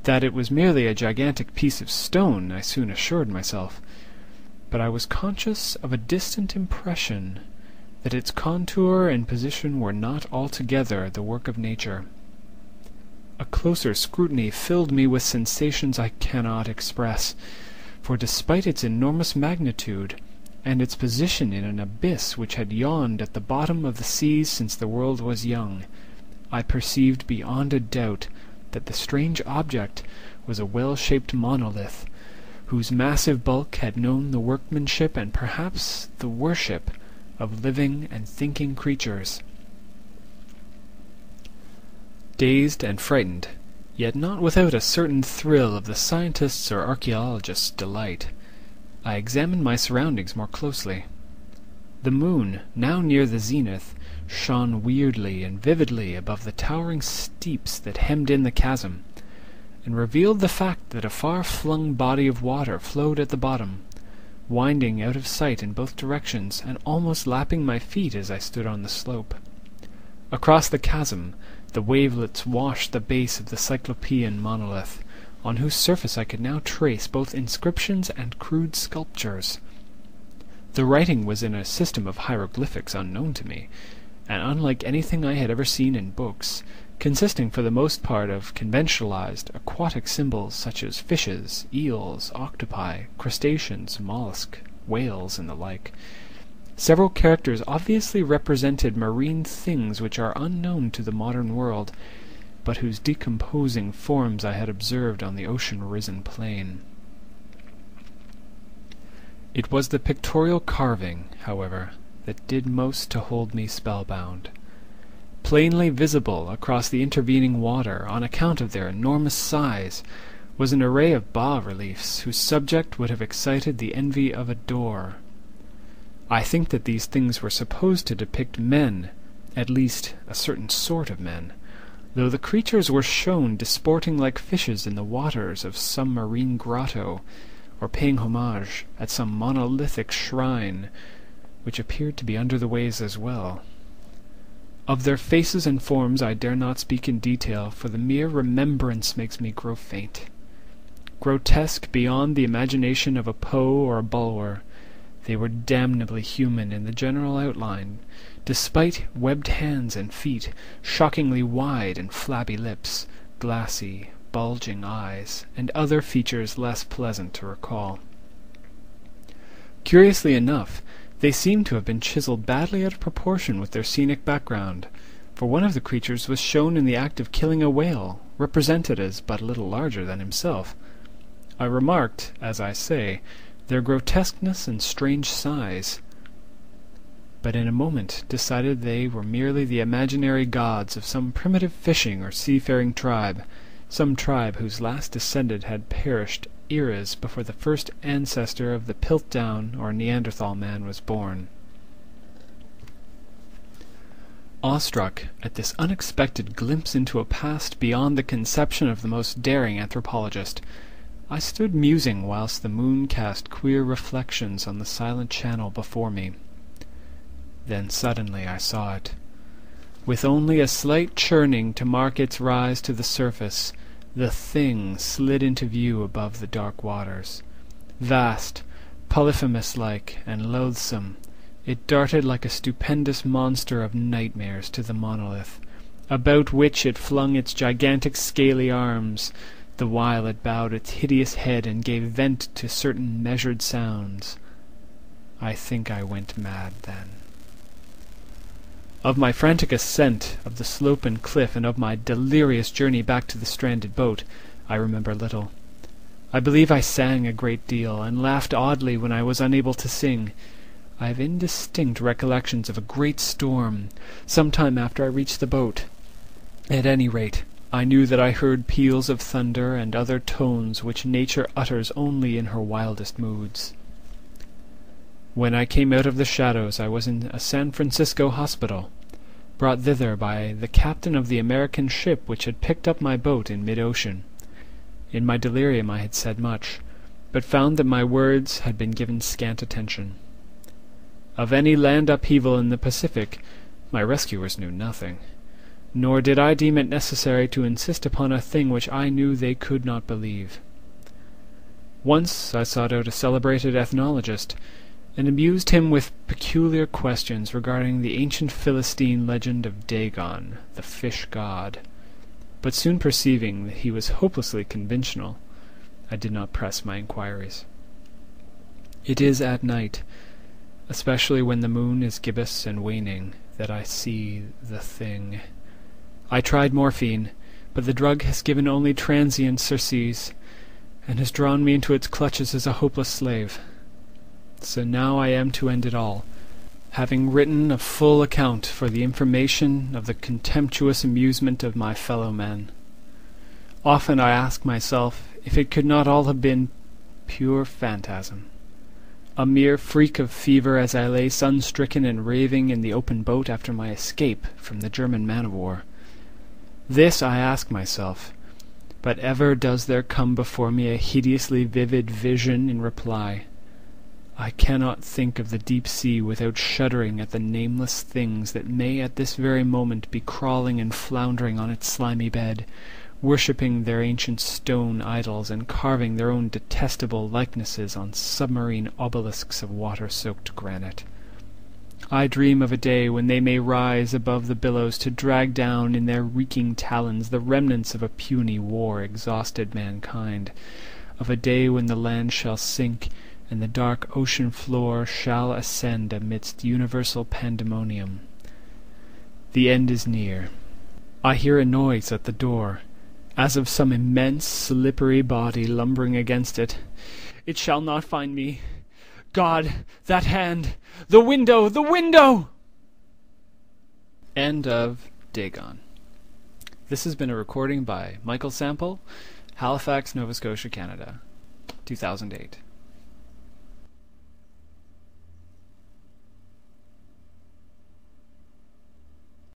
That it was merely a gigantic piece of stone I soon assured myself, but I was conscious of a distant impression that its contour and position were not altogether the work of nature. A closer scrutiny filled me with sensations I cannot express, for despite its enormous magnitude, and its position in an abyss which had yawned at the bottom of the seas since the world was young, I perceived beyond a doubt that the strange object was a well-shaped monolith, whose massive bulk had known the workmanship and perhaps the worship of living and thinking creatures. Dazed and frightened, yet not without a certain thrill of the scientist's or archaeologist's delight, I examined my surroundings more closely. The moon, now near the zenith, shone weirdly and vividly above the towering steeps that hemmed in the chasm, and revealed the fact that a far-flung body of water flowed at the bottom, winding out of sight in both directions and almost lapping my feet as I stood on the slope. Across the chasm, the wavelets washed the base of the Cyclopean monolith, on whose surface I could now trace both inscriptions and crude sculptures. The writing was in a system of hieroglyphics unknown to me, and unlike anything I had ever seen in books, consisting for the most part of conventionalized aquatic symbols such as fishes, eels, octopi, crustaceans, mollusks, whales, and the like. Several characters obviously represented marine things which are unknown to the modern world, but whose decomposing forms I had observed on the ocean-risen plain. It was the pictorial carving, however, that did most to hold me spellbound. Plainly visible across the intervening water, on account of their enormous size, was an array of bas-reliefs whose subject would have excited the envy of a Dore. I think that these things were supposed to depict men, at least a certain sort of men, though the creatures were shown disporting like fishes in the waters of some marine grotto, or paying homage at some monolithic shrine, which appeared to be under the waves as well. Of their faces and forms I dare not speak in detail, for the mere remembrance makes me grow faint. Grotesque beyond the imagination of a Poe or a Bulwer, they were damnably human in the general outline, despite webbed hands and feet, shockingly wide and flabby lips, glassy, bulging eyes, and other features less pleasant to recall. Curiously enough, they seemed to have been chiseled badly out of proportion with their scenic background, for one of the creatures was shown in the act of killing a whale, represented as but little larger than himself. I remarked, as I say, their grotesqueness and strange size, but in a moment decided they were merely the imaginary gods of some primitive fishing or seafaring tribe, some tribe whose last descendant had perished eras before the first ancestor of the Piltdown or Neanderthal man was born. Awestruck at this unexpected glimpse into a past beyond the conception of the most daring anthropologist, I stood musing whilst the moon cast queer reflections on the silent channel before me. Then suddenly I saw it. With only a slight churning to mark its rise to the surface, the thing slid into view above the dark waters. Vast, Polyphemus-like, and loathsome, it darted like a stupendous monster of nightmares to the monolith, about which it flung its gigantic scaly arms, the while it bowed its hideous head and gave vent to certain measured sounds. I think I went mad then. Of my frantic ascent of the slope and cliff, and of my delirious journey back to the stranded boat, I remember little. I believe I sang a great deal, and laughed oddly when I was unable to sing. I have indistinct recollections of a great storm, some time after I reached the boat. At any rate, I knew that I heard peals of thunder and other tones which nature utters only in her wildest moods. When I came out of the shadows I was in a San Francisco hospital, brought thither by the captain of the American ship which had picked up my boat in mid-ocean. In my delirium I had said much, but found that my words had been given scant attention. Of any land upheaval in the Pacific my rescuers knew nothing. nor did I deem it necessary to insist upon a thing which I knew they could not believe. Once I sought out a celebrated ethnologist, and amused him with peculiar questions regarding the ancient Philistine legend of Dagon, the fish god. But soon perceiving that he was hopelessly conventional, I did not press my inquiries. It is at night, especially when the moon is gibbous and waning, that I see the thing. I tried morphine, but the drug has given only transient surcease, and has drawn me into its clutches as a hopeless slave. So now I am to end it all, having written a full account for the information of the contemptuous amusement of my fellow men. Often I ask myself if it could not all have been pure phantasm, a mere freak of fever as I lay sun-stricken and raving in the open boat after my escape from the German man-of-war. This I ask myself, but ever does there come before me a hideously vivid vision in reply. I cannot think of the deep sea without shuddering at the nameless things that may at this very moment be crawling and floundering on its slimy bed, worshipping their ancient stone idols and carving their own detestable likenesses on submarine obelisks of water-soaked granite. I dream of a day when they may rise above the billows to drag down in their reeking talons the remnants of a puny war exhausted mankind, of a day when the land shall sink and the dark ocean floor shall ascend amidst universal pandemonium. The end is near. I hear a noise at the door, as of some immense slippery body lumbering against it. It shall not find me. God, that hand! The window! The window! End of Dagon. This has been a recording by Michael Sample, Halifax, Nova Scotia, Canada, 2008.